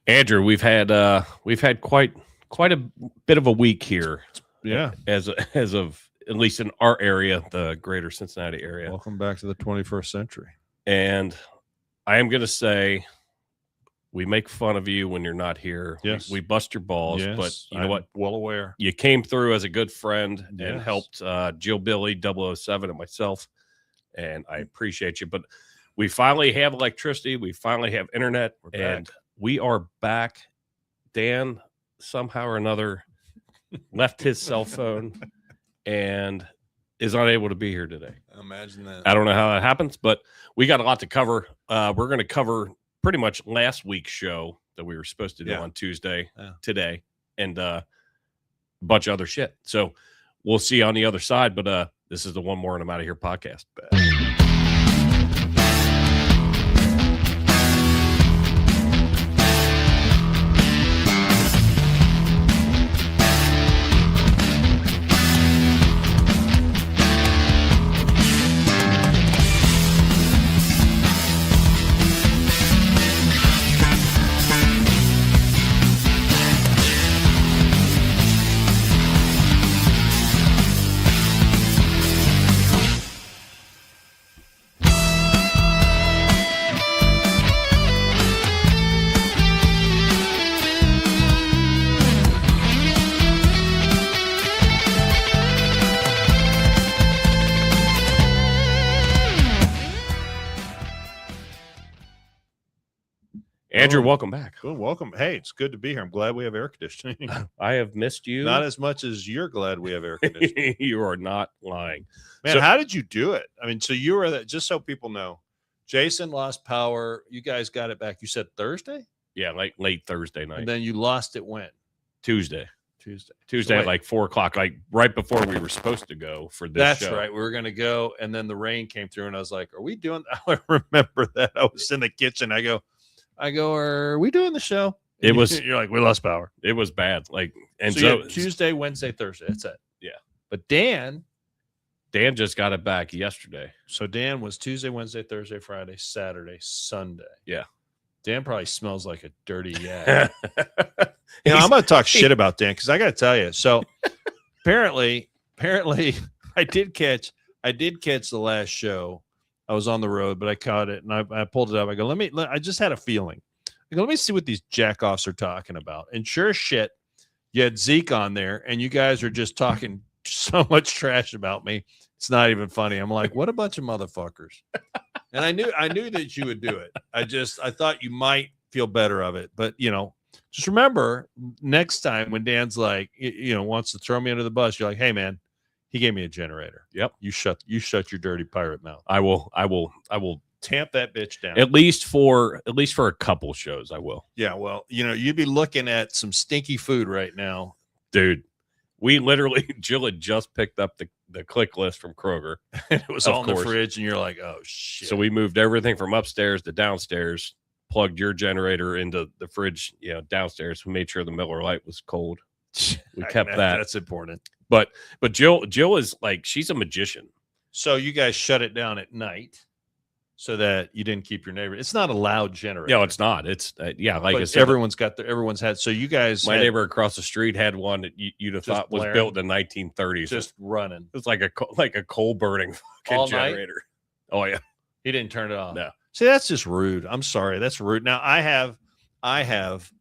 Andrew, we've had quite a bit of a week here. Yeah, as of at least in our area, the greater Cincinnati area. Welcome back to the 21st century. And I am going to say, we make fun of you when you're not here. Yes. We bust your balls, Yes, but you know what? Well aware. You came through as a good friend and Yes. helped Jill Billy 007 and myself, and I appreciate you. But we finally have electricity. We finally have internet, and we are back. Dan, somehow or another, left his cell phone and is unable to be here today. Imagine that. I don't know how that happens, but we got a lot to cover. We're going to cover pretty much last week's show that we were supposed to do on Tuesday today, and a bunch of other shit. So we'll see you on the other side, but this is the One More and I'm Out of Here podcast. Andrew, welcome back. Well, welcome. Hey, it's good to be here. I'm glad we have air conditioning. I have missed you. Not as much as you're glad we have air conditioning. You are not lying. Man, how did you do it? I mean, so you were that, just so people know, Jason lost power. You guys got it back. You said Thursday? Yeah, late Thursday night. And then you lost it when? Tuesday So at like 4:00, like right before we were supposed to go for this show. That's right. We were going to go, and then the rain came through, and I was like, are we doing I remember that. I was in the kitchen. I go, are we doing the show? It was. You're like, we lost power. It was bad. Like, and so Tuesday, Wednesday, Thursday. That's it. Yeah. But Dan just got it back yesterday. So Dan was Tuesday, Wednesday, Thursday, Friday, Saturday, Sunday. Yeah. Dan probably smells like a dirty yak. I'm going to talk shit about Dan because I got to tell you. So apparently, I did catch the last show. I was on the road, but I caught it and I pulled it up. I go, I just had a feeling. I go, let me see what these jackoffs are talking about. And sure as shit, you had Zeke on there and you guys are just talking so much trash about me. It's not even funny. I'm like, what a bunch of motherfuckers. And I knew that you would do it. I thought you might feel better of it. But, just remember next time when Dan's like, wants to throw me under the bus, you're like, hey, man, he gave me a generator. Yep. You shut your dirty pirate mouth. I will tamp that bitch down. At least for a couple shows, I will. Yeah, well, you'd be looking at some stinky food right now. Dude, we literally, Jill had just picked up the click list from Kroger. And it was all in the fridge, and you're like, oh, shit. So we moved everything from upstairs to downstairs, plugged your generator into the fridge, downstairs. We made sure the Miller Lite was cold. We kept that. That's important. But Jill is like, she's a magician. So you guys shut it down at night so that you didn't keep your neighbor. It's not a loud generator. No, it's not. It's like I said, everyone's had. So you guys, my neighbor across the street had one that you'd have thought was built in the 1930s, just running. It's like a coal burning fucking generator. Oh yeah, he didn't turn it on. No, see, that's just rude. I'm sorry, that's rude. Now I have.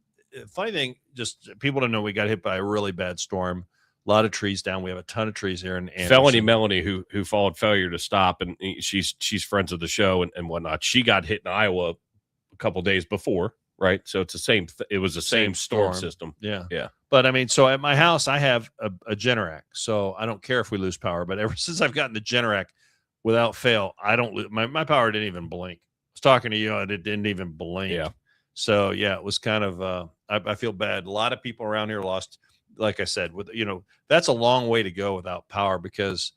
Funny thing, just people don't know, we got hit by a really bad storm. A lot of trees down. We have a ton of trees here in Anderson. Felony Melanie, who followed Failure to Stop, and she's friends of the show and whatnot. She got hit in Iowa a couple days before, right? So it's the same. It was the same storm system. Yeah. But I mean, so at my house, I have a Generac, so I don't care if we lose power. But ever since I've gotten the Generac, without fail, I don't lose. My power didn't even blink. I was talking to you, and it didn't even blink. Yeah. So yeah, it was kind of. I feel bad. A lot of people around here lost. Like I said, that's a long way to go without power because,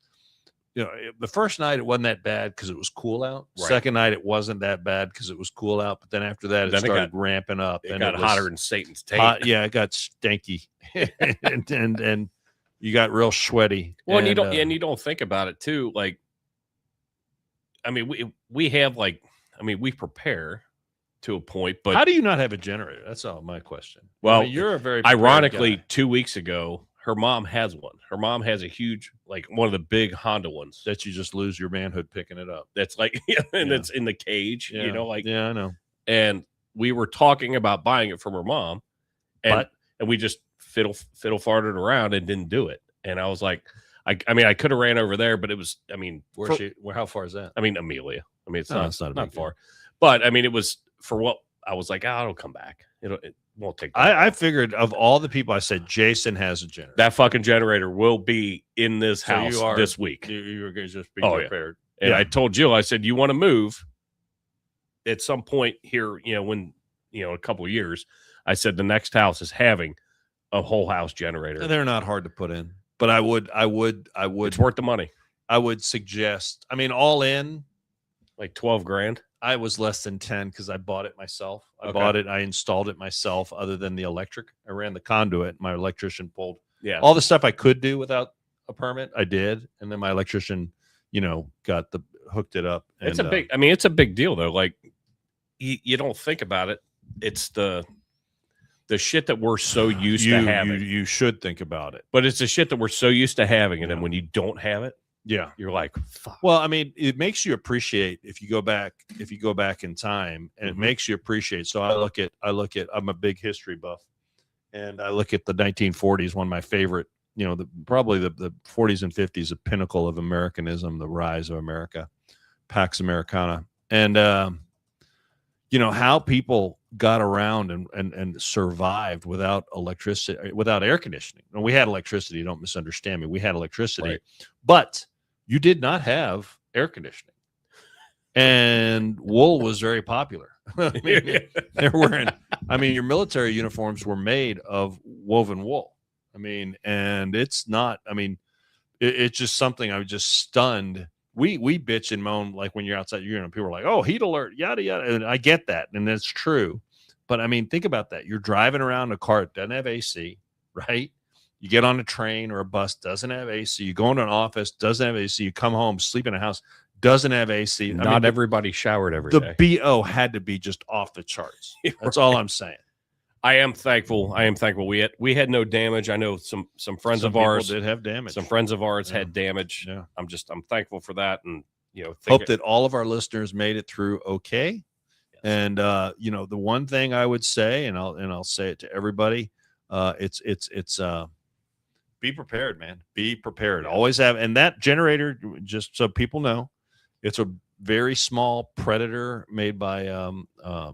the first night it wasn't that bad because it was cool out. Right. Second night it wasn't that bad because it was cool out. But then after that, it started ramping up. It got hotter than Satan's tape. Yeah, it got stinky, and you got real sweaty. Well, and you don't think about it too. Like, I mean, we have we prepare. to a point. But how do you not have a generator? That's all my question. Well, I mean, you're a very prepared ironically, guy. 2 weeks ago, her mom has one. Her mom has a huge, like one of the big Honda ones that you just lose your manhood picking it up. that's like, and it's in the cage, Yeah. like, yeah, I know. And we were talking about buying it from her mom, and we just fiddle farted around and didn't do it. And I was like, I mean, I could have ran over there, but it was, I mean, How far is that? I mean, Amelia. I mean, it's not not far, but I mean, it was for what I was like, it'll come back. It won't take. I figured of all the people, I said Jason has a generator. That fucking generator will be in this house this week. You're going to just be prepared. Yeah. And I told Jill, I said, you want to move at some point here, when, a couple of years, I said, the next house is having a whole house generator. They're not hard to put in, but I would. It's worth the money. I would suggest, I mean, all in like 12 grand. I was less than 10 because I bought it myself. I installed it myself other than the electric. I ran the conduit. My electrician pulled all the stuff I could do without a permit. I did. And then my electrician, hooked it up. And, it's a big deal though. Like you don't think about it. It's the shit that we're so used to having. You should think about it. But it's the shit that we're so used to having. And then when you don't have it, you're like, fuck. Well, I mean, it makes you appreciate if you go back in time, and it makes you appreciate. So I look at I'm a big history buff, and I look at the 1940s, one of my favorite, probably the 40s and 50s, the pinnacle of Americanism, the rise of America, Pax Americana. And how people got around and survived without electricity, without air conditioning. And we had electricity. Don't misunderstand me. We had electricity, but you did not have air conditioning. And wool was very popular. I mean, your military uniforms were made of woven wool. I mean, and it's not, it's just something I was just stunned. We bitch and moan like when you're outside, people are like, oh, heat alert, yada, yada. And I get that. And that's true. But I mean, think about that. You're driving around a car that doesn't have AC, right? You get on a train or a bus, doesn't have AC. You go into an office, doesn't have AC. You come home, sleep in a house, doesn't have AC. Not everybody showered every day. The BO had to be just off the charts. That's all I'm saying. I am thankful. We had no damage. I know some friends of ours did have damage. Some friends of ours had damage. Yeah. I'm thankful for that, and hope that all of our listeners made it through okay. Yes. And the one thing I would say, and I'll say it to everybody, it's be prepared, man. Be prepared. Always have. And that generator, just so people know, it's a very small Predator made by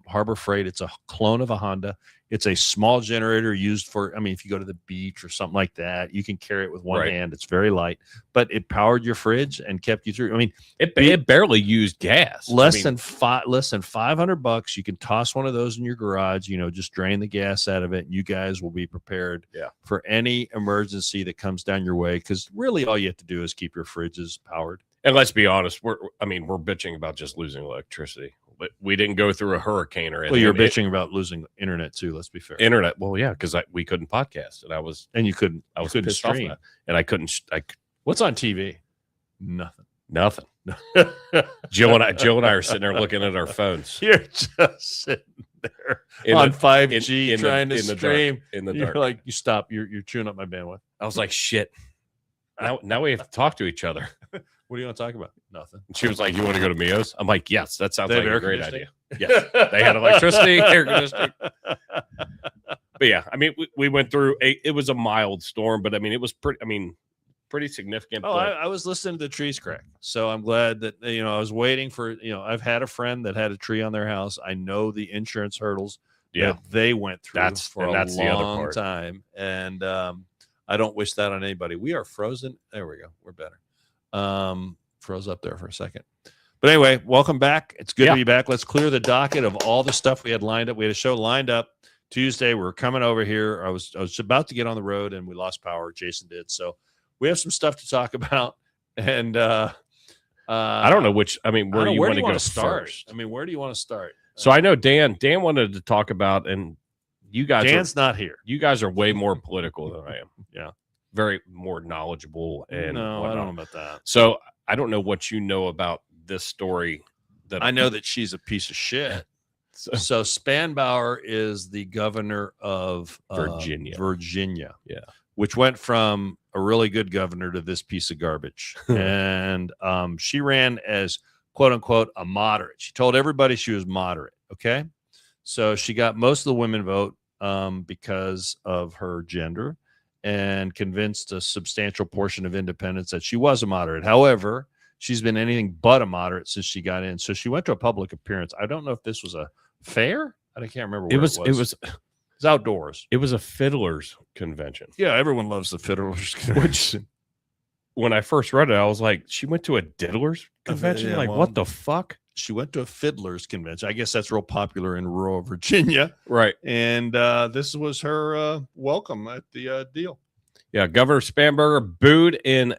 Harbor Freight. It's a clone of a Honda. It's a small generator used for, if you go to the beach or something like that, you can carry it with one hand. It's very light, but it powered your fridge and kept you through. It barely used gas. Less than $500. You can toss one of those in your garage, just drain the gas out of it. And you guys will be prepared for any emergency that comes down your way. Because really all you have to do is keep your fridges powered. And let's be honest, we're bitching about just losing electricity. But we didn't go through a hurricane or anything. Well, you're bitching about losing internet too. Let's be fair. Internet. Well, yeah, because we couldn't podcast, and I was couldn't stream, and I couldn't. What's on TV? Nothing. Jill and I are sitting there looking at our phones. You're just sitting there on 5G trying to stream in the dark. You're like, you stop. You're chewing up my bandwidth. I was like, shit. Now we have to talk to each other. What do you want to talk about? Nothing. And she was like, you want to go to Mio's? I'm like, yes, that sounds like a great idea. Yes. They had electricity, air conditioning. But yeah, we went through it was a mild storm, but it was pretty significant. Oh, I was listening to the trees crack. So I'm glad that, I was waiting for, I've had a friend that had a tree on their house. I know the insurance hurdles that they went through for a long time. And I don't wish that on anybody. We are frozen. There we go. We're better. Froze up there for a second. But anyway, welcome back. It's good to be back. Let's clear the docket of all the stuff we had lined up. We had a show lined up Tuesday. We were coming over here. I was about to get on the road and we lost power. Jason did. So we have some stuff to talk about. And I don't know where do you want to go start? First? Where do you want to start? So I know Dan wanted to talk about, and you guys Dan's not here. You guys are way more political than I am. Yeah. Very more knowledgeable. And no, I don't know about that. So I don't know what you know about this story. I know that she's a piece of shit. So Spanbauer is the governor of Virginia. Yeah. Which went from a really good governor to this piece of garbage. And she ran as, quote unquote, a moderate. She told everybody she was moderate. Okay. So she got most of the women vote because of her gender, and convinced a substantial portion of independents that she was a moderate. However, she's been anything but a moderate since she got in. So she went to a public appearance. I don't know if this was a fair. I can't remember where it was. It's outdoors. It was a fiddlers convention. Yeah, everyone loves the fiddlers convention. Which, when I first read it, I was like, she went to a diddlers convention? Yeah, what the fuck? She went to a fiddlers convention. I guess that's real popular in rural Virginia. Right. And this was her welcome at the deal. Yeah, Governor Spanberger booed in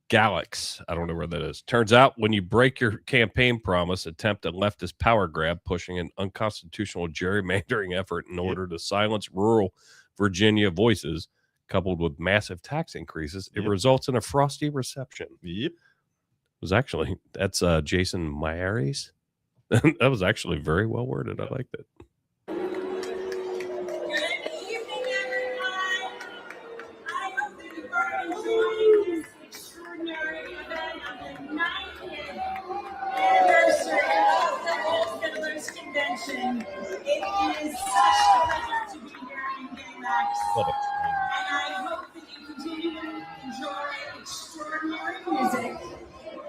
Galax. I don't know where that is. Turns out when you break your campaign promise, attempt a leftist power grab, pushing an unconstitutional gerrymandering effort in order to silence rural Virginia voices, coupled with massive tax increases, it results in a frosty reception. Yep. That's Jason Myers. That was actually very well worded. I liked it. Good evening, everyone. I hope that you are enjoying this extraordinary event of the 90th anniversary of the Whole Fiddlers Convention. It is such a pleasure to be here in Galax. And I hope that you continue to enjoy extraordinary music,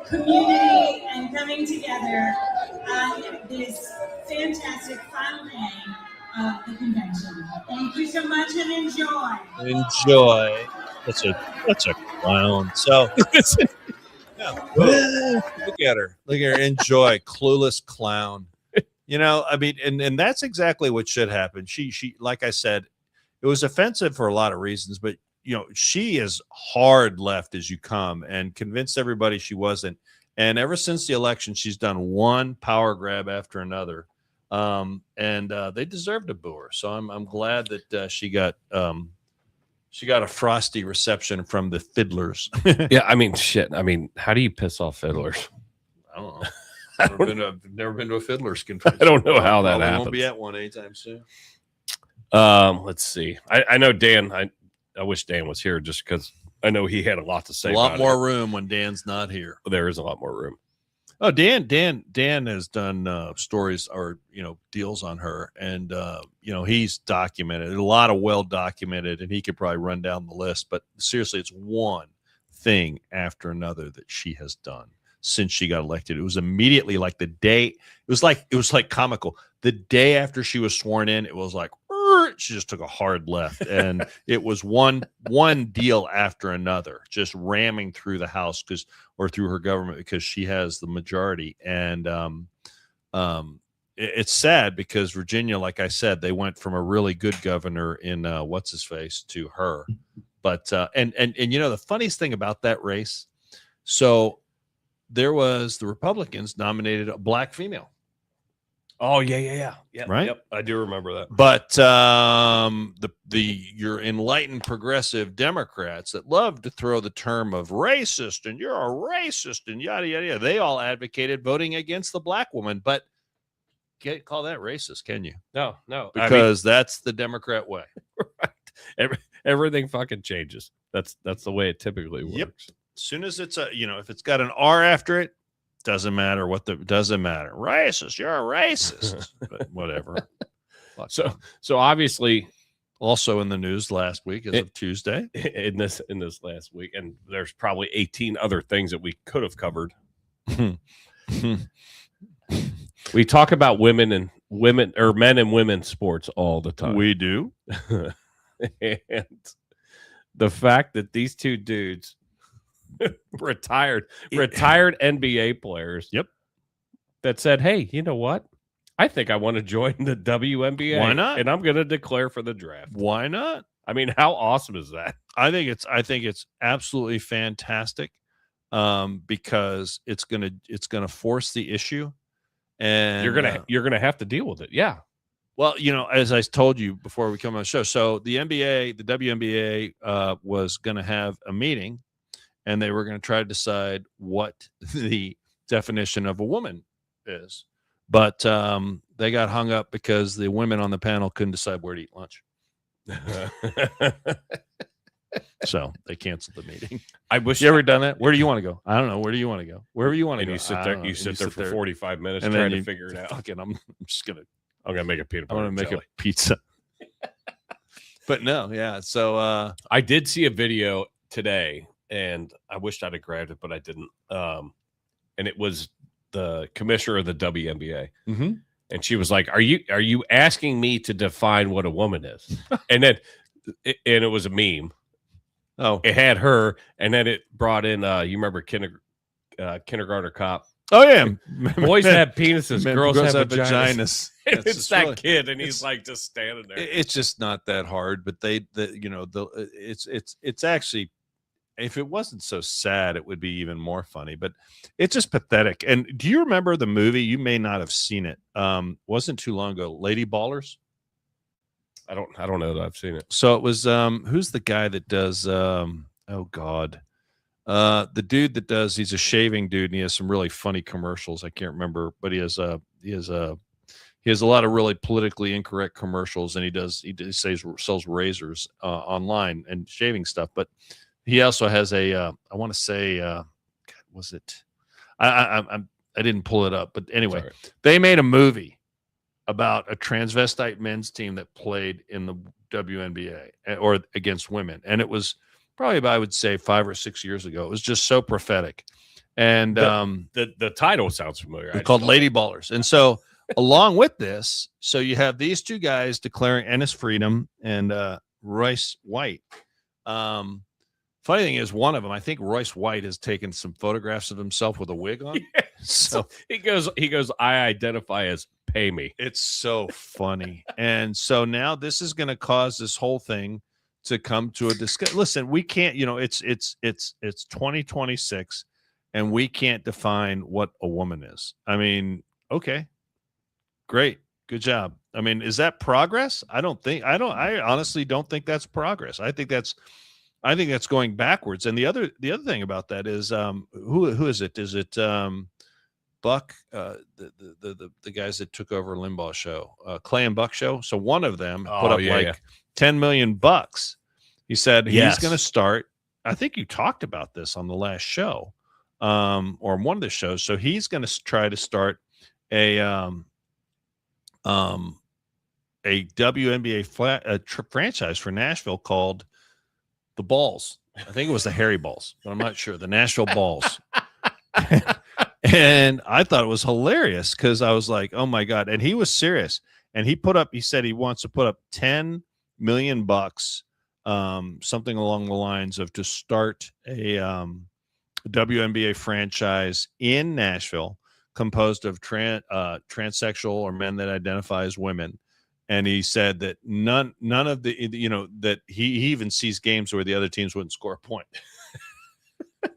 community, and coming together on this fantastic final day of the convention. Thank you so much and enjoy. Enjoy. That's a clown. So look at her. Enjoy. Clueless clown. You know, I mean, and that's exactly what should happen. She like I said, it was offensive for a lot of reasons, but you know, she is hard left as you come, and convinced everybody she wasn't. And ever since the election, she's done one power grab after another. And they deserved a boo her. So I'm glad that she got a frosty reception from the fiddlers. Yeah, I mean, shit. I mean, how do you piss off fiddlers? I don't know. Never been to a fiddlers convention. I don't know how that happens. Won't be at one anytime soon. Let's see. I know Dan. I wish Dan was here just because I know he had a lot to say. A lot more room when Dan's not here. There is a lot more room. Oh, Dan has done stories or deals on her, and he's documented a lot of well documented, and he could probably run down the list. But seriously, it's one thing after another that she has done since she got elected. It was immediately like the day. It was like comical. The day after she was sworn in, it was like she just took a hard left, and it was one deal after another, just ramming through the House or through her government because she has the majority. And it's sad because Virginia, like I said, they went from a really good governor in what's his face to her. But and the funniest thing about that race, so there was the Republicans nominated a black female. Oh yeah. Right. Yep, I do remember that. But your enlightened progressive Democrats that love to throw the term of racist and you're a racist and yada yada yada, they all advocated voting against the black woman. But can't call that racist, can you? No, because that's the Democrat way. Right. Everything fucking changes. That's the way it typically works. Yep. As soon as it's if it's got an R after it, doesn't matter doesn't matter. Racist, you're a racist. But whatever. So obviously, also in the news last week as of Tuesday. In this last week, and there's probably 18 other things that we could have covered. We talk about men and women sports all the time. We do. And the fact that these two dudes retired NBA players. Yep. That said, hey, you know what? I think I want to join the WNBA. Why not? And I'm going to declare for the draft. Why not? I mean, how awesome is that? I think it's absolutely fantastic, because it's gonna force the issue, and you're gonna have to deal with it. Yeah. Well, as I told you before we come on the show, so the WNBA was going to have a meeting, and they were going to try to decide what the definition of a woman is. but they got hung up because the women on the panel couldn't decide where to eat lunch. So they canceled the meeting. I wish you ever done that? Where do you want to go? I don't know. Where do you want to go? Wherever you want to and go. you sit there. You sit there for 45 minutes and trying then to figure it out. Fucking, I'm gonna make a peanut butter. I'm gonna make jelly. a pizza. But no, yeah. So I did see a video today, and I wished I'd have grabbed it, but I didn't. And it was the commissioner of the WNBA, and she was like, "Are you asking me to define what a woman is?" And then, and it was a meme. Oh, it had her, and then it brought in. You remember Kindergartner Cop? Oh yeah, boys have penises, girls have vaginas. It's that really, kid, and he's like just standing there. It's just not that hard, but it's actually, if it wasn't so sad, it would be even more funny. But it's just pathetic. And do you remember the movie? You may not have seen it. Wasn't too long ago. Lady Ballers. I don't know that I've seen it. So it was who's the guy that does oh God. The dude that does, he's a shaving dude and he has some really funny commercials. I can't remember, but he has a lot of really politically incorrect commercials, and he sells razors online and shaving stuff. But he also has I want to say, God, was it? I didn't pull it up, but anyway, they made a movie about a transvestite men's team that played in the WNBA or against women, and it was probably about, I would say, 5 or 6 years ago. It was just so prophetic. And the title sounds familiar. It's called Lady Ballers. And so along with this, so you have these two guys declaring Ennis Freedom and Royce White. Funny thing is, one of them, I think Royce White has taken some photographs of himself with a wig on. Yeah. So he goes, I identify as pay me. It's so funny. And so now this is going to cause this whole thing to come to a discussion. Listen, we can't, it's 2026 and we can't define what a woman is. I mean, okay, great. Good job. I mean, is that progress? I honestly don't think that's progress. I think that's going backwards. And the other thing about that is, who is it? Is it, Buck, the guys that took over Limbaugh's show, Clay and Buck show. So one of them put up $10 million. He said he's going to start. I think you talked about this on the last show, or one of the shows. So he's going to try to start a WNBA franchise for Nashville called the Balls. I think it was the Harry Balls, but I'm not sure. The Nashville Balls. And I thought it was hilarious because I was like, oh my God. And he was serious. And he said he wants to put up $10 million, something along the lines of to start a WNBA franchise in Nashville composed of transsexual or men that identify as women. And he said that none of the, that he even sees games where the other teams wouldn't score a point.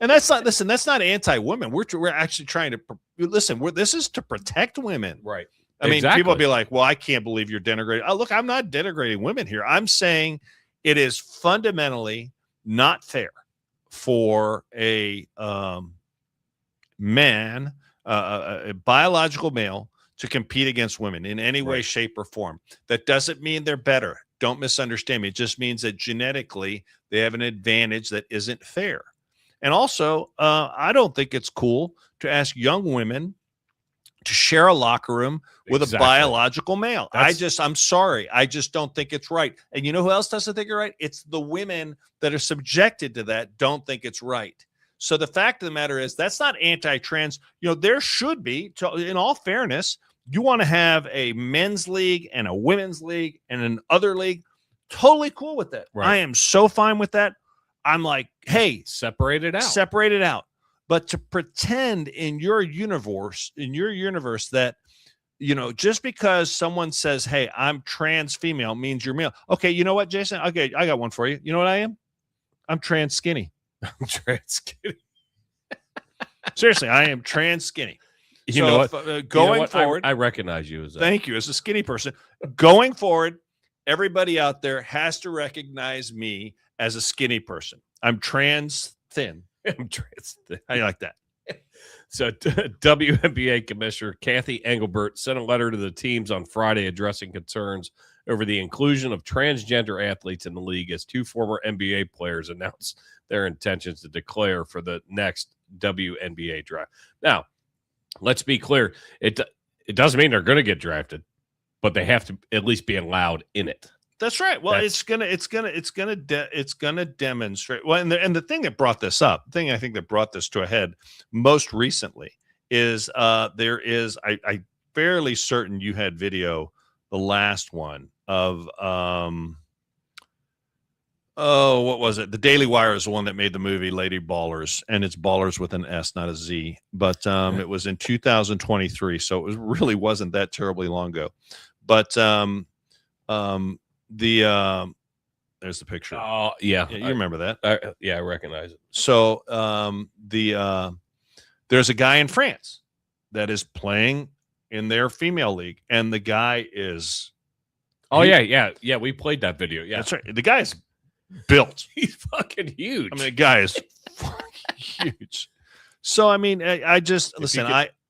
And that's not anti-women. We're actually trying to listen. This is to protect women, right? I mean, people will be like, "Well, I can't believe you're denigrating." Oh, look, I'm not denigrating women here. I'm saying it is fundamentally not fair for a man, a biological male, to compete against women in any way, shape, or form. That doesn't mean they're better. Don't misunderstand me. It just means that genetically they have an advantage that isn't fair. And also, I don't think it's cool to ask young women to share a locker room with a biological male. I'm sorry. I just don't think it's right. And you know who else doesn't think it's right? It's the women that are subjected to that don't think it's right. So the fact of the matter is that's not anti-trans. There should be, in all fairness, you want to have a men's league and a women's league and an other league. Totally cool with that. Right. I am so fine with that. I'm like, hey, separate it out. But to pretend in your universe that, just because someone says, hey, I'm trans female means you're male. Okay. You know what, Jason? Okay. I got one for you. You know what I am? I'm trans skinny. I'm trans skinny. Seriously, I am trans skinny. You know what? Going forward, I recognize you as that. Thank you. As a skinny person. Going forward, everybody out there has to recognize me as a skinny person. I'm trans thin. I'm trans thin. How do you like that? So WNBA Commissioner Kathy Engelbert sent a letter to the teams on Friday addressing concerns over the inclusion of transgender athletes in the league as two former NBA players announced their intentions to declare for the next WNBA draft. Now, let's be clear. It doesn't mean they're going to get drafted, but they have to at least be allowed in it. That's right. Well, it's gonna demonstrate. Well, and the thing that brought this up, the thing I think that brought this to a head most recently is there is I fairly certain you had video, the last one of what was it? The Daily Wire is the one that made the movie Lady Ballers, and it's Ballers with an S, not a Z. But it was in 2023, so it really wasn't that terribly long ago. But there's the picture. Oh, yeah. You remember that? I recognize it. So there's a guy in France that is playing in their female league, and the guy is yeah, we played that video. Yeah, that's right. The guy is built. He's fucking huge. I mean, the guy is fucking huge. So I mean, I just listen.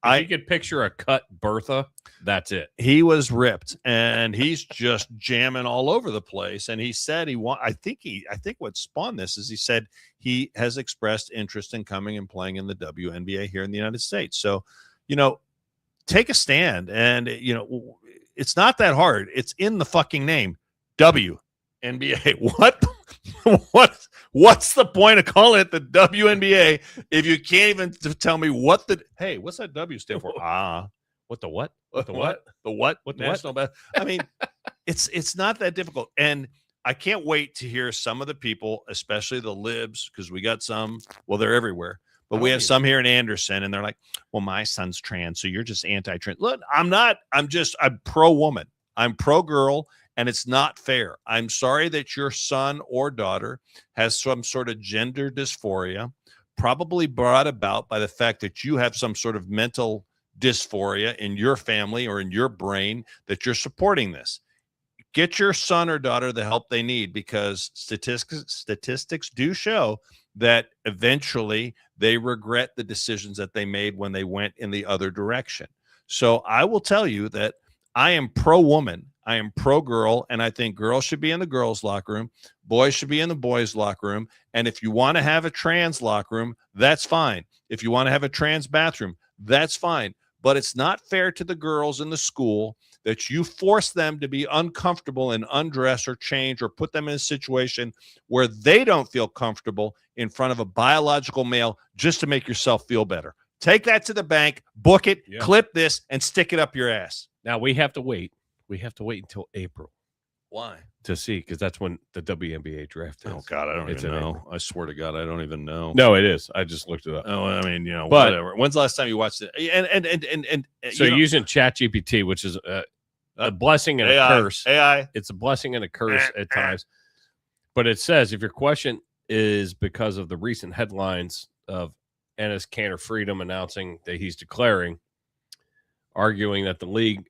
If you could picture a cut Bertha, that's it. He was ripped, and he's just jamming all over the place. And he said I think what spawned this is he said he has expressed interest in coming and playing in the WNBA here in the United States. So, take a stand, and it's not that hard. It's in the fucking name, WNBA. What's the point of calling it the WNBA if you can't even tell me what's that W stand for? What the what? What the what? The what? What national what? I mean, it's not that difficult. And I can't wait to hear some of the people, especially the libs, because we got some, well, they're everywhere. But we have some here in Anderson, and they're like, well, my son's trans, so you're just anti-trans. Look, I'm not. I'm pro-woman. I'm pro-girl, and it's not fair. I'm sorry that your son or daughter has some sort of gender dysphoria, probably brought about by the fact that you have some sort of mental dysphoria in your family or in your brain that you're supporting this. Get your son or daughter the help they need, because statistics do show that eventually they regret the decisions that they made when they went in the other direction. So I will tell you that I am pro-woman, I am pro-girl, and I think girls should be in the girls' locker room, boys should be in the boys' locker room, and if you want to have a trans locker room, that's fine. If you want to have a trans bathroom, that's fine. But it's not fair to the girls in the school that you force them to be uncomfortable and undress or change or put them in a situation where they don't feel comfortable in front of a biological male just to make yourself feel better. Take that to the bank, book it, clip this, and stick it up your ass. Now we have to wait. We have to wait until April. Why? To see, because that's when the WNBA draft is. Oh, God, I don't even know. I swear to God, I don't even know. No, it is. I just looked it up. Oh, I mean, whatever. When's the last time you watched it? And so using ChatGPT, which is a blessing and a curse. AI. It's a blessing and a curse at times. But it says, if your question is because of the recent headlines of Enes Kanter Freedom announcing that he's declaring, arguing that the league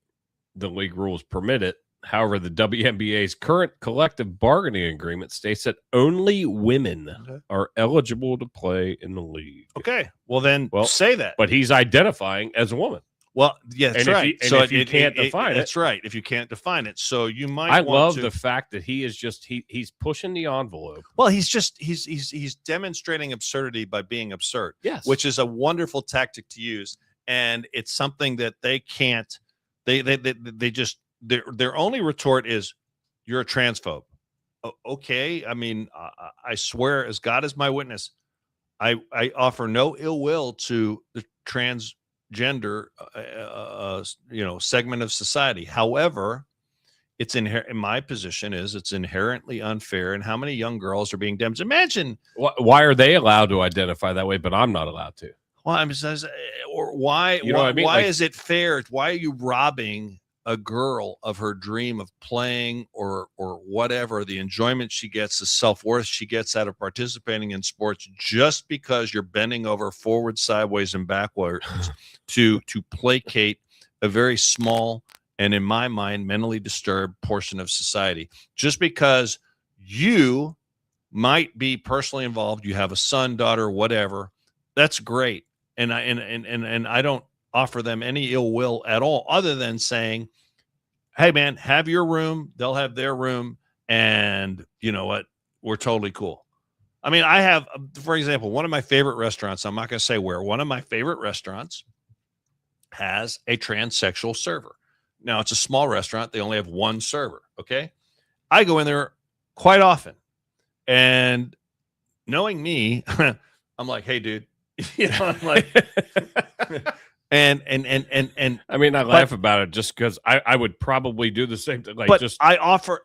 rules permit it. However, the WNBA's current collective bargaining agreement states that only women are eligible to play in the league. Okay. Well, then say that. But he's identifying as a woman. Well, yeah, that's right. So if you can't define it. That's right. If you can't define it. So you might I love the fact that he is just he's pushing the envelope. Well, he's demonstrating absurdity by being absurd. Yes. Which is a wonderful tactic to use. And it's something that they can't they just their only retort is, you're a transphobe. Okay. I mean, I swear, as God is my witness, I offer no ill will to the transgender, segment of society. However, it's in my position is it's inherently unfair. And how many young girls are being damaged? Imagine why are they allowed to identify that way, but I'm not allowed to? Well, I'm just, or why? You know what I mean? Why is it fair? Why are you robbing a girl of her dream of playing or whatever, the enjoyment she gets, the self-worth she gets out of participating in sports, just because you're bending over forward, sideways, and backwards to placate a very small and, in my mind, mentally disturbed portion of society? Just because you might be personally involved, you have a son, daughter, whatever, that's great. and I don't offer them any ill will at all, other than saying, hey man, have your room, they'll have their room, and you know what, we're totally cool. I mean, I have, for example, one of my favorite restaurants, I'm not going to say where, one of my favorite restaurants has a transsexual server. Now, it's a small restaurant. They only have one server, okay? I go in there quite often, and knowing me, I'm like, hey, dude, you know, I'm like, and I mean, I laugh about it just because I would probably do the same thing. Like, but just I offer,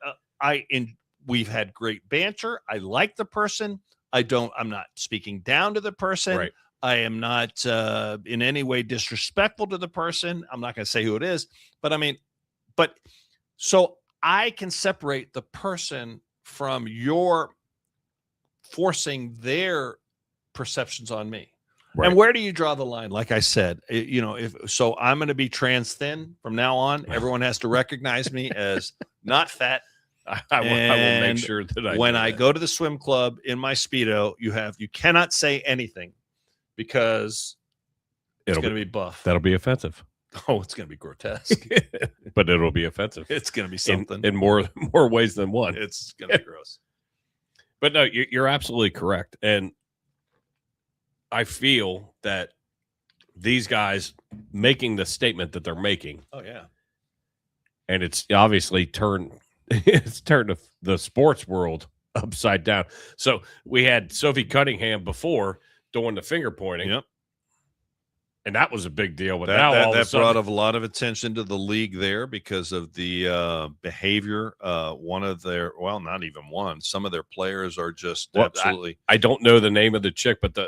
we've had great banter. I like the person. I'm not speaking down to the person. Right. I am not in any way disrespectful to the person. I'm not going to say who it is, but I mean, so I can separate the person from your forcing their perceptions on me. Right. And where do you draw the line? Like I said, you know, so I'm going to be trans thin from now on. Everyone has to recognize me as not fat. I will make sure that when I go to the swim club in my Speedo, you cannot say anything because it's going to be buff. That'll be offensive. Oh, it's going to be grotesque. But it'll be offensive. It's going to be something in more ways than one. It's going to be gross. But no, you're absolutely correct. And I feel that these guys making the statement that they're making. Oh, yeah. And it's obviously turned the sports world upside down. So we had Sophie Cunningham before doing the finger pointing. Yep. And that was a big deal. But now all of a sudden, brought a lot of attention to the league there because of the behavior. One of their, well, not even one. Some of their players are just absolutely. I don't know the name of the chick, but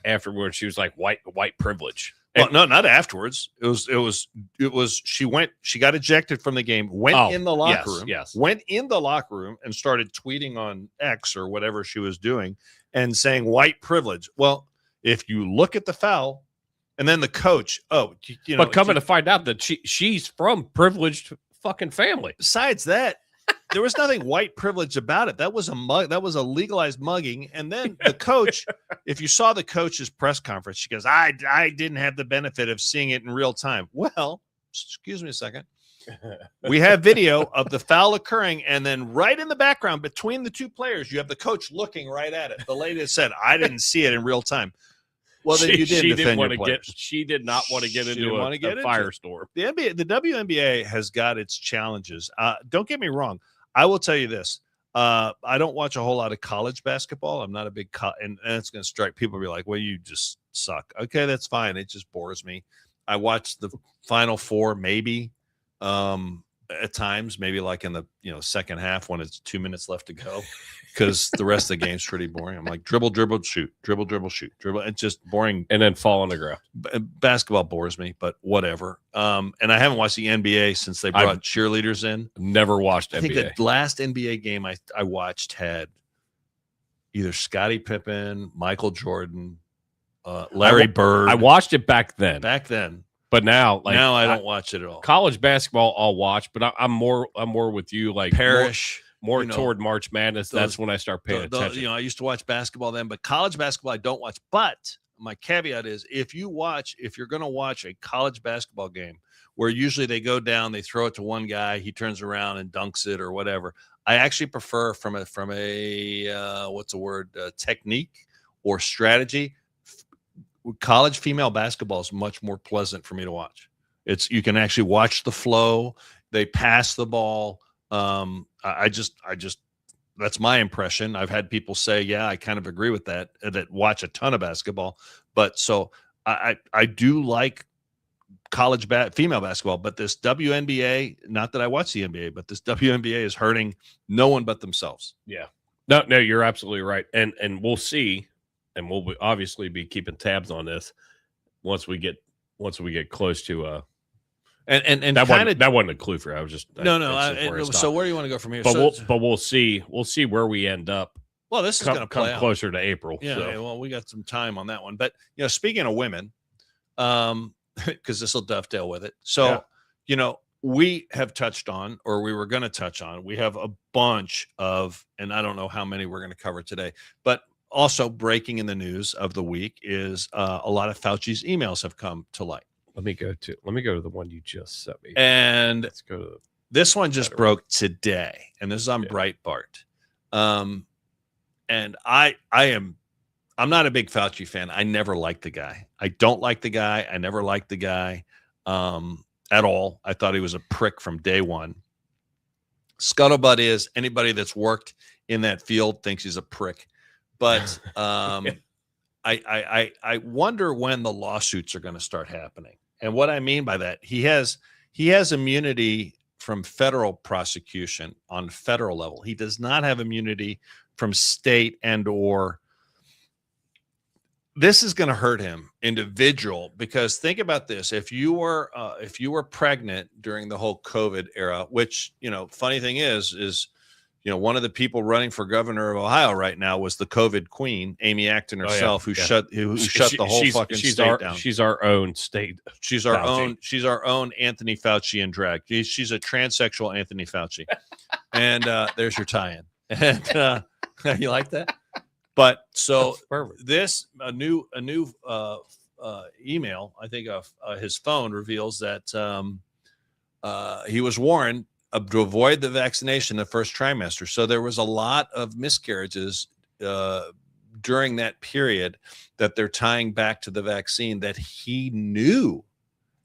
afterwards she was like white privilege. Well, no, not afterwards. It was. She got ejected from the game. Went in the locker room. Yes. Went in the locker room and started tweeting on X or whatever she was doing and saying white privilege. Well, if you look at the foul. And then the coach, but coming to find out that she's from privileged fucking family. Besides that, there was nothing white privilege about it. That was a legalized mugging. And then the coach, if you saw the coach's press conference, she goes, I didn't have the benefit of seeing it in real time. Well, excuse me a second. We have video of the foul occurring, and then right in the background between the two players, you have the coach looking right at it. The lady that said, I didn't see it in real time. Well, then you didn't defend your players. She did not want to get into a firestorm. The WNBA has got its challenges. Don't get me wrong. I will tell you this. I don't watch a whole lot of college basketball. I'm not a big and it's going to strike people be like, well, you just suck. Okay, that's fine. It just bores me. I watch the Final Four maybe at times, maybe like in the second half when it's 2 minutes left to go. Because the rest of the game's pretty boring. I'm like, dribble, shoot, dribble, shoot, dribble. It's just boring. And then fall on the ground. Basketball bores me, but whatever. And I haven't watched the NBA since they brought cheerleaders in. Never watched NBA. I think the last NBA game I watched had either Scottie Pippen, Michael Jordan, Larry Bird. I watched it back then. But now I don't watch it at all. College basketball I'll watch, but I'm more with you, like Parrish. More toward March Madness. That's when I start paying attention. I used to watch basketball then, but college basketball I don't watch. But my caveat is if you're going to watch a college basketball game where usually they go down, they throw it to one guy, he turns around and dunks it or whatever. I actually prefer from a technique or strategy. College female basketball is much more pleasant for me to watch. You can actually watch the flow. They pass the ball. I just that's my impression. I've had people say, yeah, I kind of agree with that watch a ton of basketball. But so I do like college female basketball, but this WNBA, not that I watch the NBA, but this WNBA is hurting no one but themselves. Yeah. No, you're absolutely right. And we'll see, and we'll obviously be keeping tabs on this once we get close to and that wasn't a clue for you. I was just so where do you want to go from here? But we'll see where we end up. Well, this is going to come closer to April. Yeah, so. Well, we got some time on that one. But speaking of women, because this will dovetail with it. So we have touched on, or we were going to touch on. We have a bunch of, and I don't know how many we're going to cover today, but also breaking in the news of the week is a lot of Fauci's emails have come to light. Let me go to the one you just sent me. And let's go to this one just broke today, and this is on Breitbart. And I'm not a big Fauci fan. I never liked the guy. I don't like the guy. I never liked the guy at all. I thought he was a prick from day one. Scuttlebutt is anybody that's worked in that field thinks he's a prick. But I wonder when the lawsuits are going to start happening. And what I mean by that, he has immunity from federal prosecution on federal level. He does not have immunity from state and or. This is going to hurt him individual, because think about this. If you were pregnant during the whole COVID era, which, funny thing is, one of the people running for governor of Ohio right now was the COVID queen, Amy Acton herself, who shut the whole fucking state down. She's our own state. She's our own Anthony Fauci in drag. She's a transsexual Anthony Fauci. And there's your tie-in. And you like that? But so this a new email, I think, of his phone reveals that he was warned to avoid the vaccination the first trimester. So there was a lot of miscarriages during that period that they're tying back to the vaccine that he knew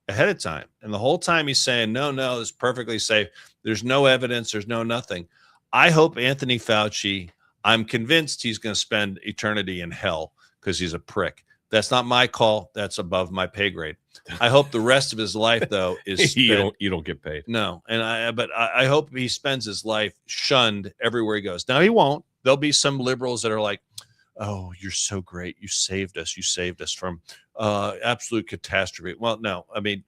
ahead of time. And the whole time he's saying, no, it's perfectly safe. There's no evidence. There's no nothing. I hope Anthony Fauci, I'm convinced he's going to spend eternity in hell because he's a prick. That's not my call. That's above my pay grade. I hope the rest of his life, though, is you don't get paid. No, and I hope he spends his life shunned everywhere he goes. Now he won't. There'll be some liberals that are like, "Oh, you're so great. You saved us. You saved us from absolute catastrophe." Well, no, I mean,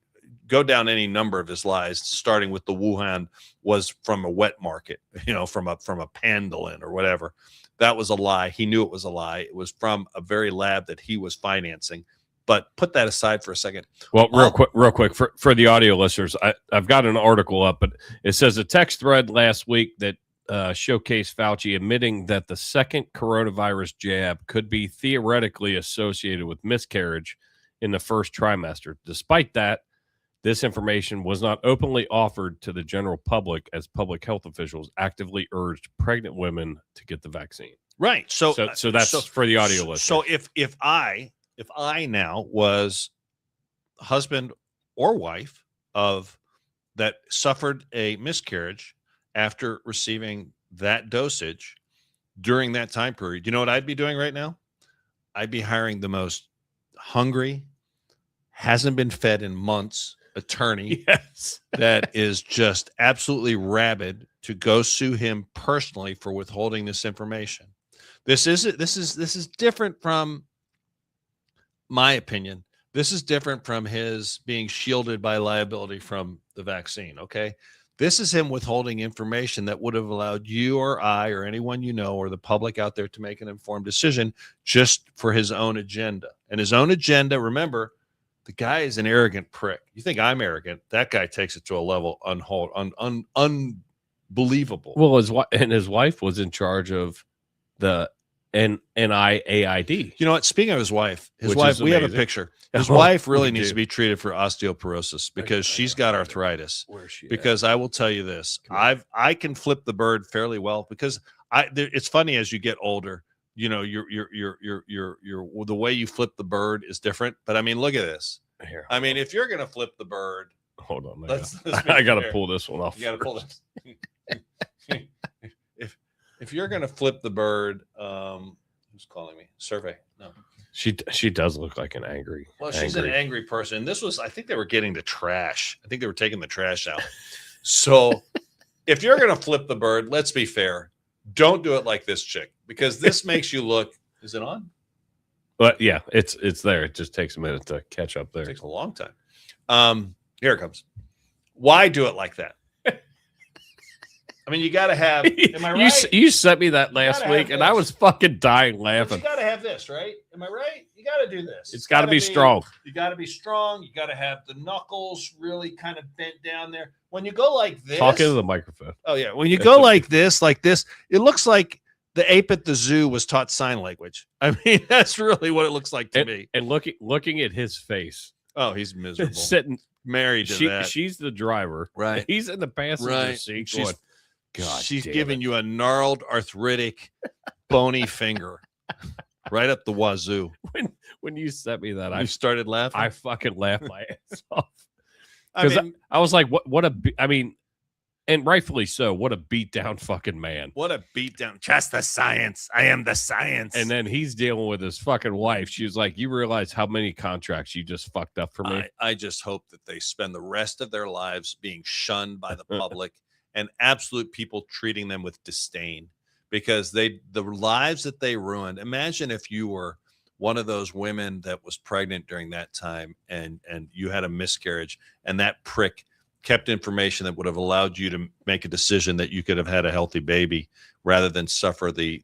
go down any number of his lies, starting with the Wuhan was from a wet market, from a Pandolin or whatever. That was a lie. He knew it was a lie. It was from a very lab that he was financing. But put that aside for a second. Well, real quick for the audio listeners, I've got an article up, but it says a text thread last week that showcased Fauci admitting that the second coronavirus jab could be theoretically associated with miscarriage in the first trimester. Despite that, this information was not openly offered to the general public, as public health officials actively urged pregnant women to get the vaccine. Right. So that's for the audio listeners. So if I now was husband or wife of that suffered a miscarriage after receiving that dosage during that time period, you know what I'd be doing right now? I'd be hiring the most hungry, hasn't been fed in months attorney that is just absolutely rabid to go sue him personally for withholding this information. This is different from my opinion. This is different from his being shielded by liability from the vaccine. Okay. This is him withholding information that would have allowed you or I or anyone or the public out there to make an informed decision just for his own agenda. And his own agenda, remember, the guy is an arrogant prick. You think I'm arrogant? That guy takes it to a level unbelievable. Well, his wife was in charge of the NIAID. You know what? Speaking of his wife, we have a picture. His wife really needs to be treated for osteoporosis because she's got arthritis. Where is she? Because I will tell you this, I can flip the bird fairly well because it's funny as you get older. Your the way you flip the bird is different. But I mean, look at this. Here, I mean, if you're gonna flip the bird, hold on. I got to pull this one off. You got to pull this. If you're gonna flip the bird, who's calling me? Survey. No. She does look like an angry. Well, she's an angry person. I think they were getting the trash. I think they were taking the trash out. So if you're gonna flip the bird, let's be fair. Don't do it like this chick, because this makes you look. Is it on? But yeah, it's there. It just takes a minute to catch up there. It takes a long time. Here it comes. Why do it like that? I mean, you got to have. Am I right? You sent me that last week, and I was fucking dying laughing. You got to have this, right? Am I right? You got to do this. It's got to be strong. You got to be strong. You got to have the knuckles really kind of bent down there. When you go like this, talk into the microphone. Oh yeah, when you go like this, it looks like the ape at the zoo was taught sign language. I mean, that's really what it looks like to me. And looking at his face, Oh, he's miserable. sitting Married to that. She's the driver, right? He's in the passenger seat. She's, God, she's giving you a gnarled, arthritic, bony finger right up the wazoo. When you sent me that, I started laughing. I fucking laughed my ass off. I mean, I was like, I mean, and rightfully so. What a beat down fucking man. What a beat down. Trust the science. I am the science. And then he's dealing with his fucking wife. She was like, you realize how many contracts you just fucked up for me? I just hope that they spend the rest of their lives being shunned by the public and absolute people treating them with disdain, because the lives that they ruined. Imagine if you were one of those women that was pregnant during that time and you had a miscarriage, and that prick kept information that would have allowed you to make a decision that you could have had a healthy baby rather than suffer the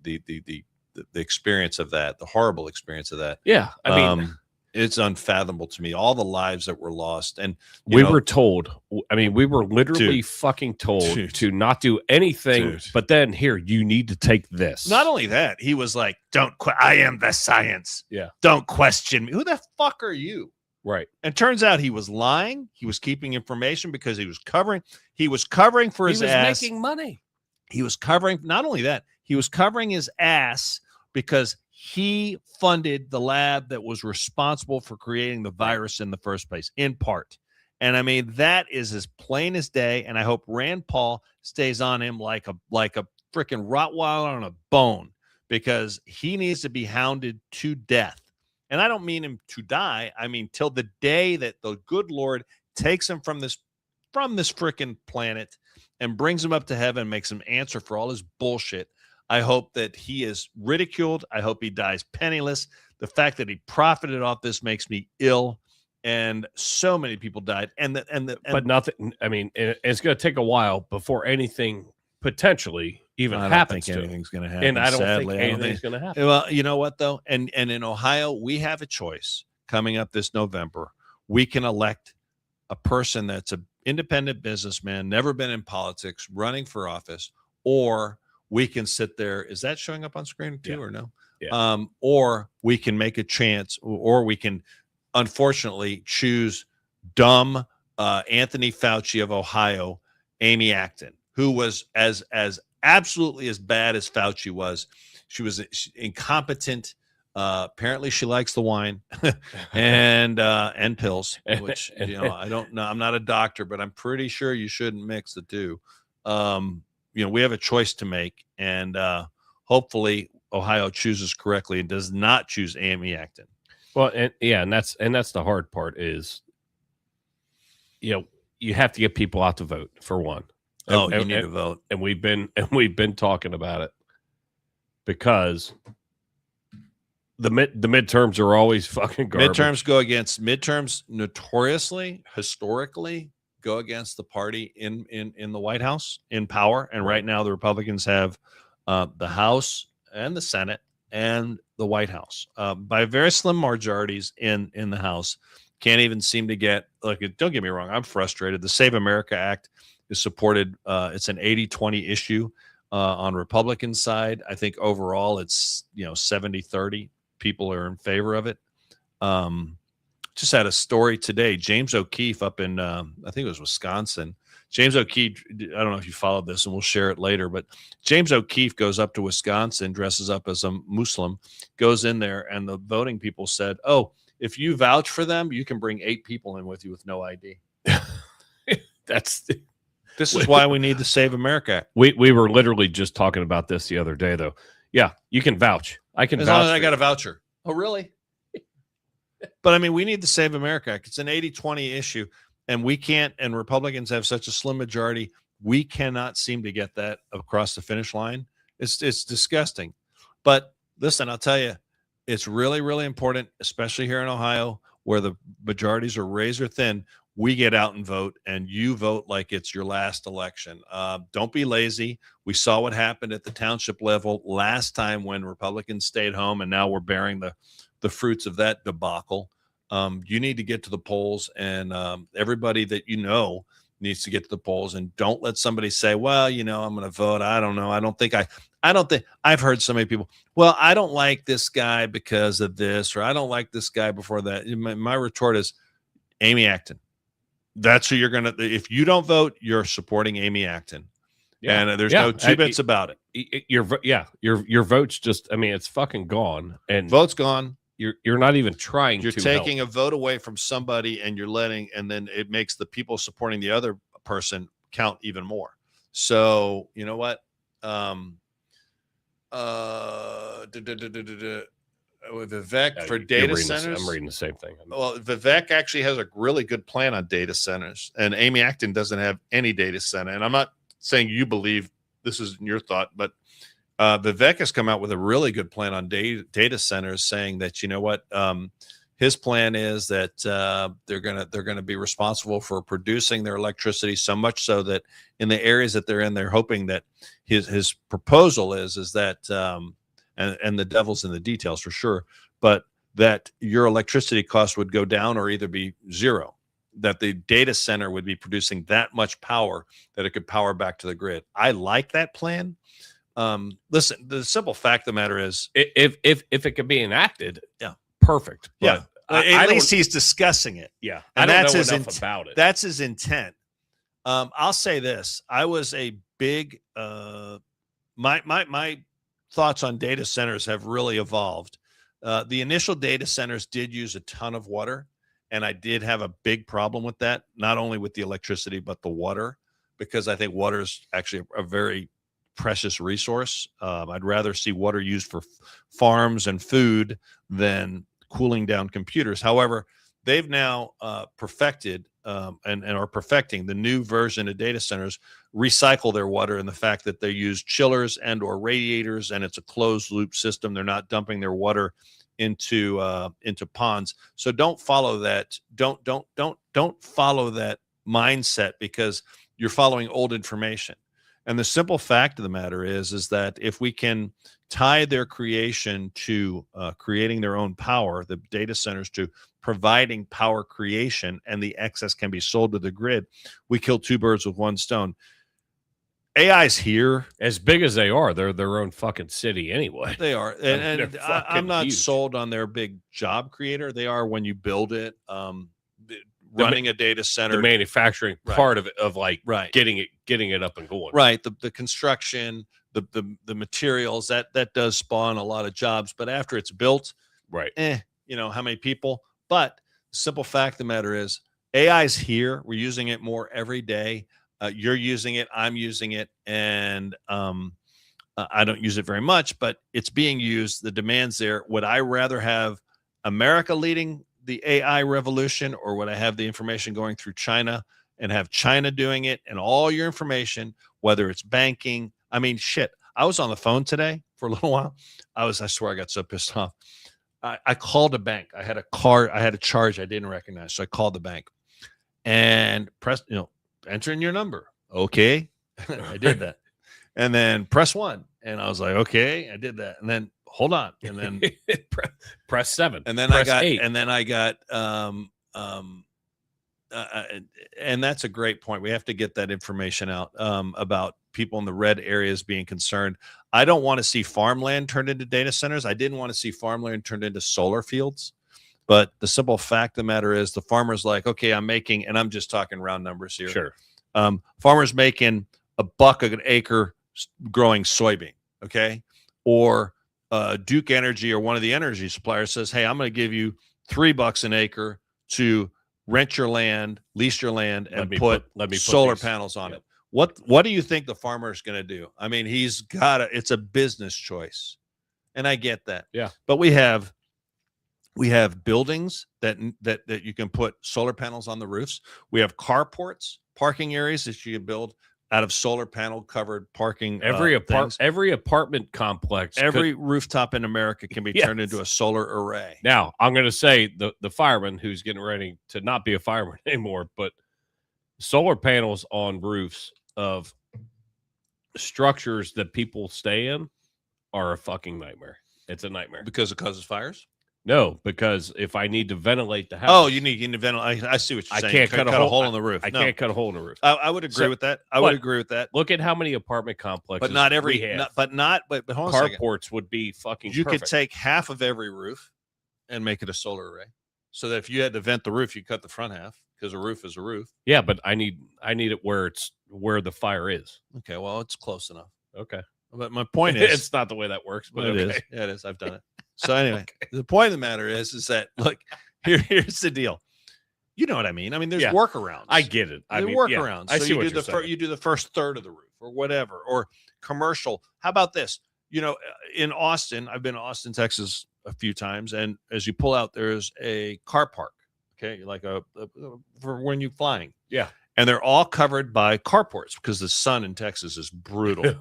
experience of that, the horrible experience of that. Yeah. I mean, it's unfathomable to me, all the lives that were lost. And we were told, we were literally fucking told to not do anything, but then here, you need to take this. Not only that, he was like, I am the science. Yeah. Don't question me. Who the fuck are you? Right. And turns out he was lying. He was keeping information because he was covering for his ass. He was making money. He was covering, not only that, he was covering his ass because he funded the lab that was responsible for creating the virus in the first place, in part. And I mean, that is as plain as day. And I hope Rand Paul stays on him like a freaking Rottweiler on a bone, because he needs to be hounded to death. And I don't mean him to die. I mean, till the day that the good Lord takes him from this freaking planet and brings him up to heaven and makes him answer for all his bullshit. I hope that he is ridiculed. I hope he dies penniless. The fact that he profited off this makes me ill. And so many people died. But nothing. I mean, it's going to take a while before anything potentially even happens. I don't think anything's going to happen. And I don't think anything's going to happen. Well, you know what though? And in Ohio, we have a choice coming up this November. We can elect a person that's an independent businessman, never been in politics, running for office, or we can sit there. Is that showing up on screen too, or no? Yeah. Or we can make a chance, or we can, unfortunately, choose dumb Anthony Fauci of Ohio, Amy Acton, who was as absolutely as bad as Fauci was. She was incompetent. Apparently she likes the wine and pills, which, I don't know. I'm not a doctor, but I'm pretty sure you shouldn't mix the two. We have a choice to make, and hopefully Ohio chooses correctly and does not choose Amy Acton. Well, and that's the hard part is, you have to get people out to vote, for one. You need to vote. And we've been talking about it, because the midterms are always fucking garbage. Midterms notoriously, historically, go against the party in the White House in power. And right now the Republicans have the House and the Senate and the White House by very slim majorities in the House. Can't even seem to get, don't get me wrong, I'm frustrated. The Save America Act is supported. It's an 80-20 issue on Republican side. I think overall it's 70-30 people are in favor of it. Just had a story today. James O'Keefe up in I think it was Wisconsin. James O'Keefe, I don't know if you followed this, and we'll share it later, but James O'Keefe goes up to Wisconsin, dresses up as a Muslim, goes in there, and the voting people said, "Oh, if you vouch for them, you can bring 8 people in with you with no ID." This is why we need the Save America Act. We were literally just talking about this the other day, though. Yeah, you can vouch. I can as vouch. Long as I got a voucher. Oh, really? But I mean, we need the Save America Act. It's an 80-20 issue, and we can't. And Republicans have such a slim majority. We cannot seem to get that across the finish line. It's disgusting. But listen, I'll tell you, it's really, really important, especially here in Ohio, where the majorities are razor thin. We get out and vote, and you vote like it's your last election. Don't be lazy. We saw what happened at the township level last time when Republicans stayed home, and now we're bearing the fruits of that debacle. You need to get to the polls, and everybody that needs to get to the polls, and don't let somebody say, well, I'm going to vote. I don't know. I don't think I've heard so many people, well, I don't like this guy because of this, or I don't like this guy before that. My retort is Amy Acton. That's who you're going to, if you don't vote, you're supporting Amy Acton. Yeah. And there's no two bits about it. Your vote's just, it's fucking gone. And vote's gone. You're not even trying. You're taking a vote away from somebody, and and then it makes the people supporting the other person count even more. So you know what? Vivek for data centers. I'm reading the same thing. Well, Vivek actually has a really good plan on data centers, and Amy Acton doesn't have any data center. And I'm not saying you believe this is your thought, but Vivek has come out with a really good plan on data centers, saying that his plan is that they're gonna be responsible for producing their electricity, so much so that in the areas that they're in, they're hoping that his proposal is that and the devil's in the details for sure, but that your electricity cost would go down or either be zero. That the data center would be producing that much power that it could power back to the grid. I like that plan. Listen, the simple fact of the matter is, if it could be enacted, yeah, perfect. But yeah, at least he's discussing it. Yeah, and I don't know enough about it. That's his intent. I'll say this: I was a big my thoughts on data centers have really evolved. The initial data centers did use a ton of water, and I did have a big problem with that. Not only with the electricity, but the water, because I think water is actually a very precious resource. I'd rather see water used for farms and food than cooling down computers. However, they've now perfected and are perfecting the new version of data centers, recycle their water in the fact that they use chillers and or radiators, and it's a closed loop system. They're not dumping their water into ponds. So don't follow that. Don't follow that mindset, because you're following old information. And the simple fact of the matter is that if we can tie their creation to creating their own power, the data centers to providing power creation, and the excess can be sold to the grid, we kill two birds with one stone. AI's here. As big as they are, they're their own fucking city anyway. They are. And I'm not sold on their big job creator. They are when you build it. Running a data center, the manufacturing part of it, of getting it up and going. Right. The construction, the materials, that does spawn a lot of jobs. But after it's built, right. How many people? But the simple fact of the matter is, AI's here. We're using it more every day. You're using it. I'm using it. And I don't use it very much, but it's being used. The demand's there. Would I rather have America leading the AI revolution, or would I have the information going through China and have China doing it, and all your information, whether it's banking? I mean, shit. I was on the phone today for a little while. I swear I got so pissed off. I called a bank. I had a charge I didn't recognize. So I called the bank and pressed, enter in your number. Okay. I did that. And then press 1. And I was like, okay, I did that. And then hold on. And then press 7. And then press 8. And then I got, and that's a great point. We have to get that information out about people in the red areas being concerned. I don't want to see farmland turned into data centers. I didn't want to see farmland turned into solar fields. But the simple fact of the matter is, the farmer's like, okay, I'm making, and I'm just talking round numbers here. Sure. Farmer's making $1 an acre growing soybean. Okay. Or Duke Energy or one of the energy suppliers says, hey, I'm going to give you $3 an acre to rent your land, lease your land, and put solar panels on it. What do you think the farmer is going to do? I mean, it's a business choice. And I get that. Yeah. But we have buildings that you can put solar panels on the roofs. We have carports, parking areas that you can build out of solar panel covered parking. Every apartment complex, every rooftop in America can be turned into a solar array. Now, I'm going to say the fireman who's getting ready to not be a fireman anymore, but solar panels on roofs of structures that people stay in are a fucking nightmare. It's a nightmare because it causes fires. No, because if I need to ventilate the house, Oh, you need to ventilate. I see what you're I saying. can't You cut a hole hole in the roof. I No. can't cut a hole in the roof. I would agree So- with that. I but- would agree with that. Look at how many apartment complexes, But not every. we have. But hold on a second. Carports would be fucking. You perfect. could take half of every roof and make it a solar array, so that if you had to vent the roof, you cut the front half because a roof is a roof. Yeah, but I need it where the fire is. Okay, well, it's close enough. Okay, But my point is, it's not the way that works, but Well, it okay. is. Yeah, it is. I've done it. So anyway, the point of the matter is that look, here's the deal. You know what I mean? I mean, there's Yeah. workarounds. I get it. I There mean, are yeah, workarounds. I So see you what do you're the saying. you do the first third of the roof or whatever, or commercial. How about this? You know, in Austin, I've been to Austin, Texas a few times, and as you pull out, there's a car park. Okay, like a for when you're flying. Yeah. And they're all covered by carports because the sun in Texas is brutal.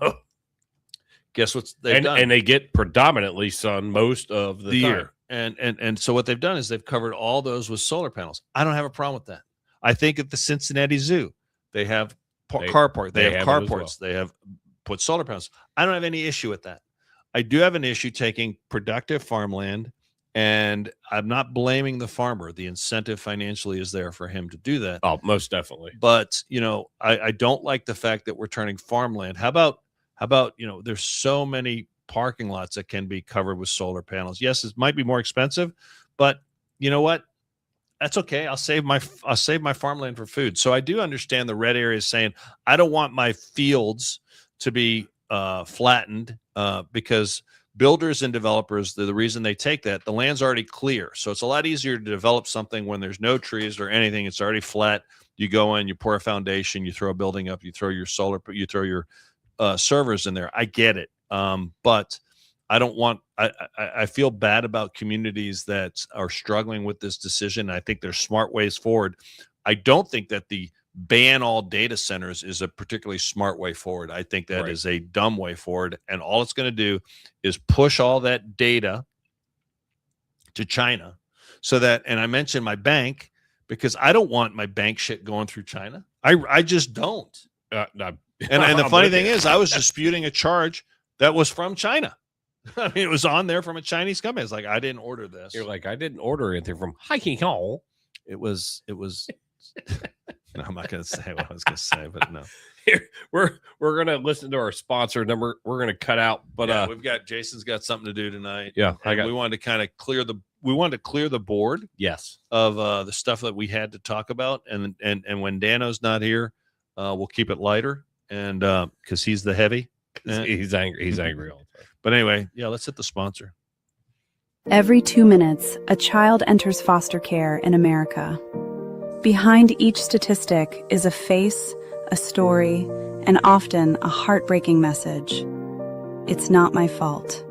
Guess what they've done? and they get predominantly sun most of the time. year. And so what they've done is they've covered all those with solar panels. I don't have a problem with that. I think at the Cincinnati Zoo, they have carport. They have have it as carports. They have put solar panels. I don't have any issue with that. I do have an issue taking productive farmland, and I'm not blaming the farmer. The incentive financially is there for him to do that. Oh, most definitely. But you know, I don't like the fact that we're turning farmland. How about you know, there's so many parking lots that can be covered with solar panels. Yes, it might be more expensive, but you know what? That's okay. I'll save my farmland for food. So I do understand the red areas saying I don't want my fields to be flattened because builders and developers, the reason they take that, the land's already clear. So it's a lot easier to develop something when there's no trees or anything. It's already flat. You go in, you pour a foundation, you throw a building up, you throw your solar, you throw your servers in there. I get it. But I don't want, I feel bad about communities that are struggling with this decision. I think there's smart ways forward. I don't think that the ban all data centers is a particularly smart way forward. I think that is a dumb way forward. And all it's going to do is push all that data to China so that, and I mentioned my bank because I don't want my bank shit going through China. I just don't. No, And the funny thing is, I was disputing a charge that was from China. I mean, it was on there from a Chinese company. It's like, I didn't order this. You're like, I didn't order anything from Haiking. It was. No, I'm not going to say what I was going to say, but no. Here, we're going to listen to our sponsor number. We're going to cut out, but Yeah, we've got Jason's got something to do tonight. yeah, We wanted to kind of clear the board yes. of the stuff that we had to talk about, and when Dano's not here, we'll keep it lighter, and because he's the heavy. He's angry. He's angry all the time. But anyway, yeah, let's hit the sponsor. Every 2 minutes, a child enters foster care in America. Behind each statistic is a face, a story, and often a heartbreaking message. It's not my fault.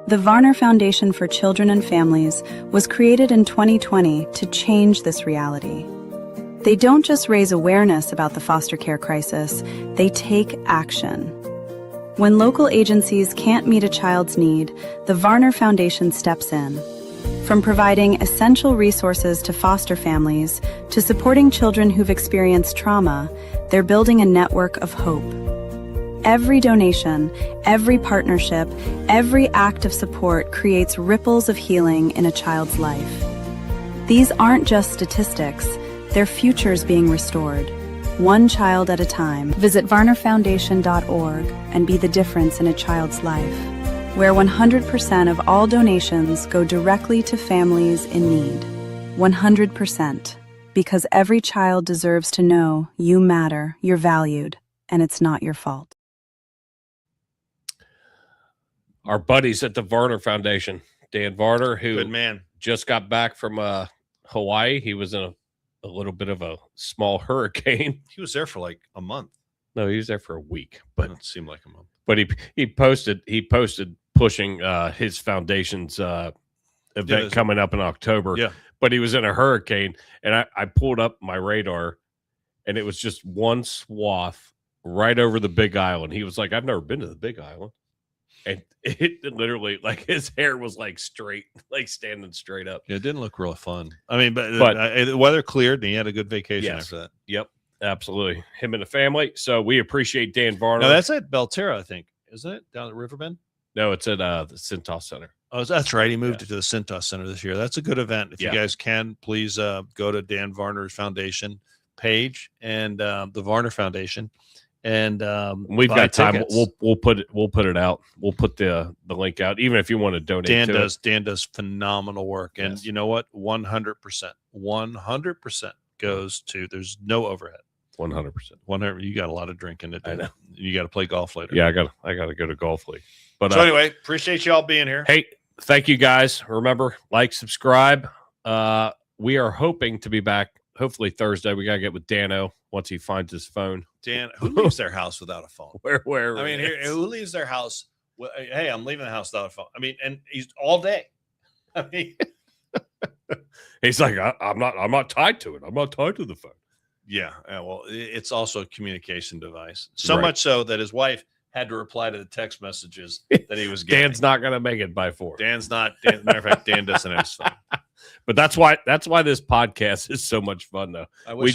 The Varner Foundation for Children and Families was created in 2020 to change this reality. They don't just raise awareness about the foster care crisis, they take action. When local agencies can't meet a child's need, the Varner Foundation steps in. From providing essential resources to foster families to supporting children who've experienced trauma, they're building a network of hope. Every donation, every partnership, every act of support creates ripples of healing in a child's life. These aren't just statistics, they're futures being restored. One child at a time. Visit varnerfoundation.org and be the difference in a child's life, where 100% of all donations go directly to families in need. 100%. Because every child deserves to know you matter, you're valued, and it's not your fault. Our buddies at the Varner Foundation, Dan Varner, who Good man. just got back from Hawaii. He was in a little bit of a small hurricane. He was there for like a month. No, he was there for a week, but It seemed like a month. But he posted pushing his foundation's event coming up in October. Yeah. But he was in a hurricane, and I pulled up my radar, and it was just one swath right over the Big Island. He was like, "I've never been to the Big Island," and it literally, like, his hair was like straight, like standing straight up. Yeah, it didn't look real fun. I mean, but the weather cleared, and he had a good vacation after that. Yep, absolutely. Him and the family. So we appreciate Dan Varner. No, that's at Belterra, I think, isn't it? Down at Riverbend. No, it's at the Cintas Center. Oh, that's right. He moved it to the Cintas Center this year. That's a good event. If you guys can, please go to Dan Varner's foundation page and the Varner Foundation, and we've got time. Tickets. We'll put it out. We'll put the link out, even if you want to donate. Dan does phenomenal work, and you know what? 100% goes to. There's no overhead. 100%. 100. You got a lot of drinking to do. I know. You got to play golf later. Yeah, I got to go to golf league. But so anyway, appreciate y'all being here. Hey, thank you guys. Remember, like, subscribe. We are hoping to be back hopefully Thursday. We got to get with Dano once he finds his phone. Dan, who leaves their house without a phone? Where? I mean, who leaves their house? Well, hey, I'm leaving the house without a phone. I mean, and he's all day. I mean, he's like, I'm not tied to it. I'm not tied to the phone. Yeah. Well, it's also a communication device. So much so that his wife had to reply to the text messages that he was getting. Dan's not going to make it by 4. Dan's not. Matter of fact, Dan doesn't have his phone. But that's why this podcast is so much fun, though. We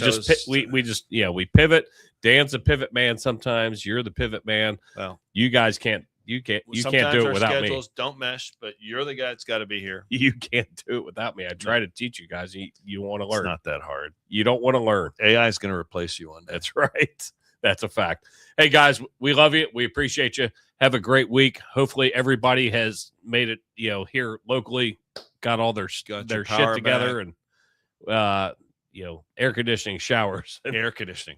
pivot. Dan's a pivot man. Sometimes you're the pivot man. Well, you guys can't. You can't do it without me. Schedules don't mesh, but you're the guy that's got to be here. You can't do it without me. I try to teach you guys. You want to learn. It's not that hard. You don't want to learn. AI is going to replace you one day. That's right. That's a fact. Hey, guys, we love you. We appreciate you. Have a great week. Hopefully everybody has made it, here locally, got all their shit together back. And, air conditioning, showers. Air conditioning.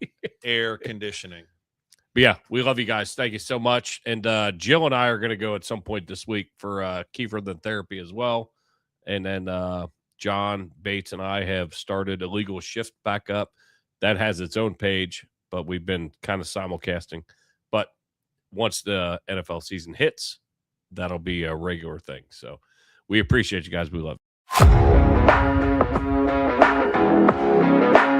But yeah, we love you guys. Thank you so much. And Jill and I are going to go at some point this week for Kiefer the therapy as well. And then John Bates and I have started a legal shift back up. That has its own page, but we've been kind of simulcasting. But once the NFL season hits, that'll be a regular thing. So we appreciate you guys. We love you.